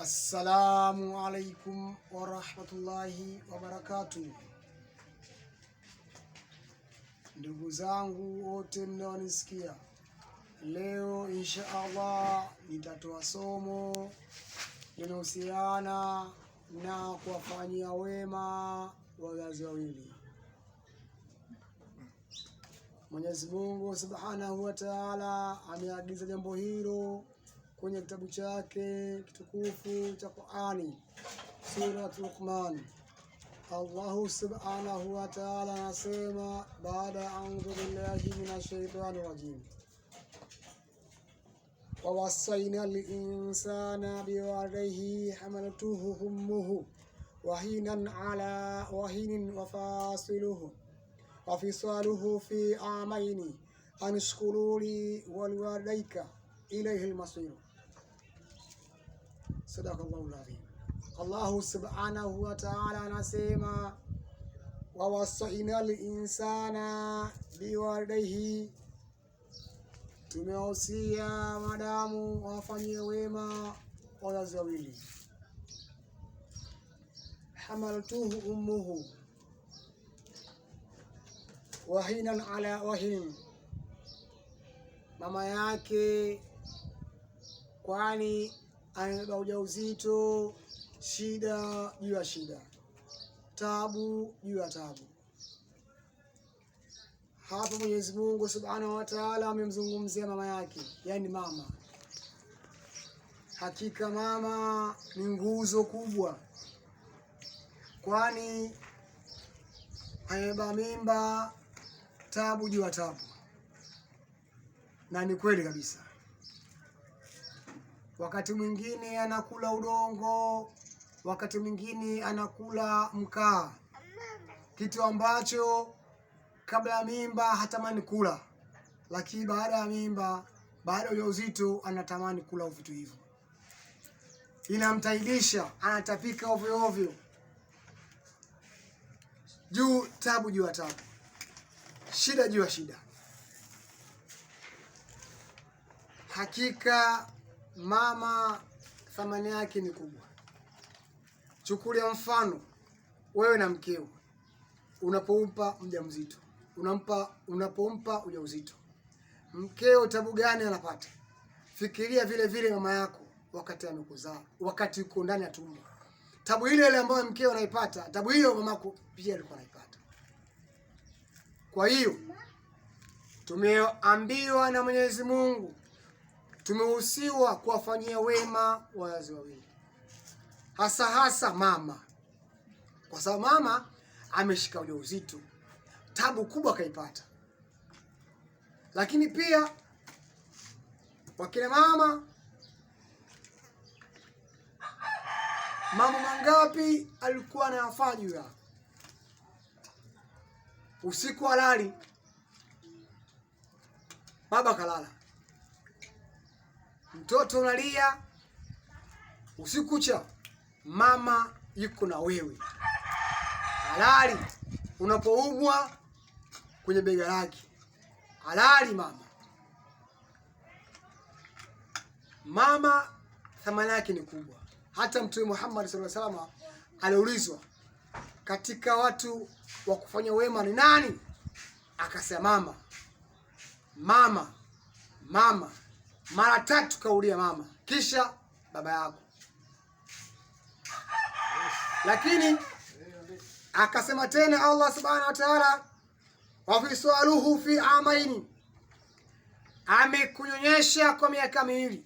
Assalamu alaikum wa rahmatullahi wa barakatuh. Ndugu zangu wote mnaonisikia, leo insha Allah nitatoa somo linalohusiana na kuwafanyia wema wazazi wawili. Mwenyezi Mungu Subhanahu wa Ta'ala ameagiza jambo hilo kwenye kitabu chake kitukufu cha Qur'ani, Surah Luqman. Allah Subhanahu wa Ta'ala anasema baada a'udhu billahi minash shaitani rajim, wa wasaina al-insana biwalidayhi hamalatuhu ummuhu wahinan ala wahinin wafasiluhu wafisaluhu fi amaini anshkuruli waliwalidayka ilayhi al-masir. Sadaqallahu al-azim. Allah Subhanahu wa Ta'ala anasema wa wasaina al-insana biwalidayhi, tumewahusia madamu wafanyie wema wazazi wawili. Hamaltuhu ummuhu wahinan ala wahin, mama yake kwani anabeba ujauzito, shida juu ya shida, tabu juu ya tabu. Hapa Mwenyezi Mungu Subhanahu wa Ta'ala amemzungumzia mama yake, yani mama. Hakika mama ni nguzo kubwa, kwani anabeba mimba, tabu juu ya tabu. Na ni kweli kabisa, wakati mwingine anakula udongo, wakati mwingine anakula mkaa, kitu ambacho kabla ya mimba hatamani kula, lakini baada ya mimba, baada ya ujauzito anatamani kula vitu hivyo. Inamtaibisha, anatapika ovyo ovyo, tabu juu ya tabu, shida juu ya shida. Hakika mama thamani yake ni kubwa. Chukulia mfano wewe na mkeo, unapompa mjamzito, unapompa ujauzito, mkeo tabu gani anapata? Fikiria vile vile mama yako wakati amekuzaa, wakati uko ndani ya tumbo, tabu ile ile ambayo mkeo anaipata, tabu hiyo mamako pia alikuwa anaipata. Kwa hiyo tumeambiwa na Mwenyezi Mungu, tumehusiwa kuwafanyia wema wazazi wawili, hasa mama, kwa sababu mama ameshika ujauzito, tabu kubwa kaipata. Lakini pia wakina mama, mambo mangapi alikuwa anayafanya? Usiku halali, baba kalala, mtoto unalia usiku kucha, mama yuko na wewe. Halali unapoumwa kwenye bega lake, halali mama thamani yake ni kubwa. Hata Mtume Muhammad sallallahu alaihi wasallam aliulizwa katika watu wa kufanya wema ni nani, akasema mama mara 3 kaulia mama, kisha baba yako. Lakini akasema tena Allah Subhanahu wa Ta'ala, wa fisaluhu fi amaini, amekunyonyesha kwa miaka miwili.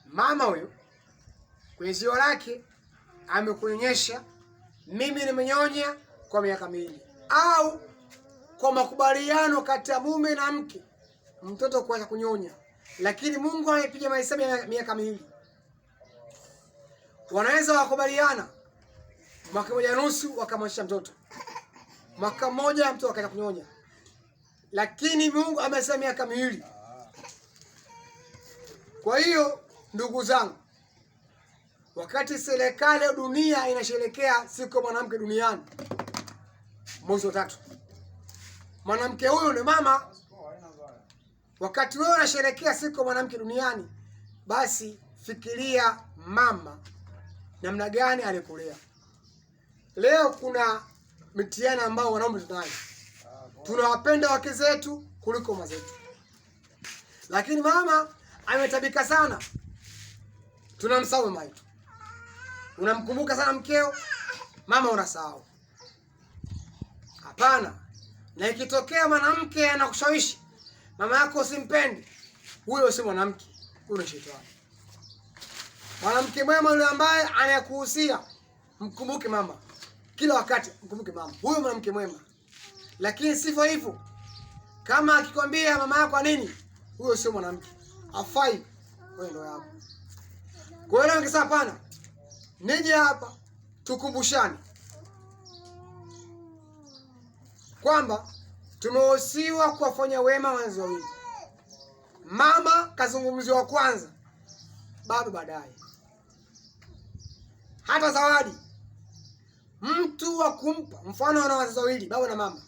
Mama huyo kwenye ziwa lake amekunyonyesha, mimi nimenyonya kwa miaka miwili, au kwa makubaliano kati ya mume na mke, mtoto kuacha kunyonya, lakini Mungu amepiga mahesabu ya miaka miwili. Wanaweza wakubaliana mwaka 1.5 wakamwachia mtoto, mwaka 1 mtoto akaanza kunyonya, lakini Mungu amesema miaka miwili. Kwa hiyo ndugu zangu, wakati serikali ya dunia inasherehekea siku ya mwanamke duniani mwezi wa 3, mwanamke huyo ni mama. Wakati wewe unasherehekea siku ya mwanamke duniani, basi fikiria mama namna gani alikulea. Leo kuna mitihani ambao wanaume tunayo. Tunawapenda wake zetu kuliko mama zetu. Lakini mama ametabika sana. Tunamsahau mama yetu. Unamkumbuka sana mkeo, mama unasahau. Hapana. Na ikitokea mwanamke anakushawishi mama yako usimpendi, huyo si mwanamke, huyo ni shetani. Mwanamke mwema yule ambaye anakuhusia mkumbuke mama. Kila wakati mkumbuke mama. Huyo mwanamke mwema. Lakini sivyo hivyo. Kama akikwambia mama yako nini, huyo sio mwanamke. Hafai wewe ndio yako. Kwa hiyo nikisema hapana, nije hapa tukumbushane kwamba tumehusiwa kuwafanya wema wazazi wawili. Mama kazungumziwa kwanza, baba baadaye. Hata zawadi mtu wa kumpa, mfano ana wazazi wawili, baba na mama,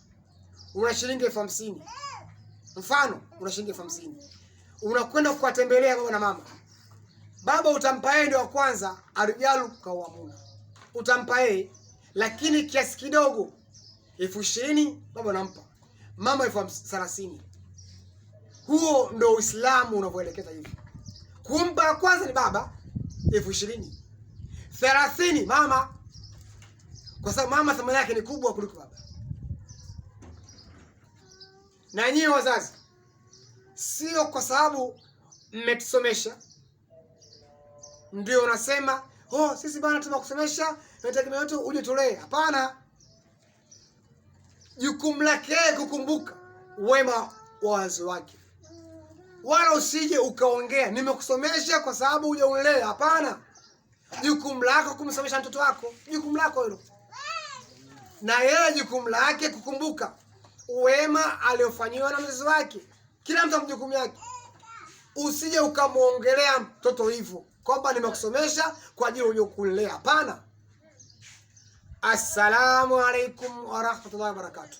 una shilingi 50,000. Mfano una shilingi 50,000. Unakwenda kuwatembelea baba na mama. Baba utampa yeye ndio wa kwanza, arijalu kawamuna. Utampa yeye, lakini kiasi kidogo. 20,000 baba anampa. Mama 30,000. Huo ndio Uislamu unavyoelekeza hivi. Kumpa kwanza ni baba 20,000. 30 mama. Kwa sababu mama thamani yake ni kubwa kuliko baba. Na nyinyi wazazi, sio kwa sababu mmetusomesha ndio unasema, "Oh, sisi bwana tunakusomesha, tunategemea wetu uje tulee." Hapana. Jukumu lake kukumbuka wema wa wazazi wake. Wala usije ukaongea nimekusomesha kwa sababu uje ulee. Hapana. Jukumu lako kumsomesha mtoto wako. Jukumu lako hilo. Na yeye jukumu lake kukumbuka wema aliofanywa na mzazi wake. Kila mtu ana jukumu yake. Usije ukamuongelea mtoto hivyo kwamba nimekusomesha kwa ajili uje kulea. Hapana. Assalamu alaikum wa rahmatullahi wa barakatuh.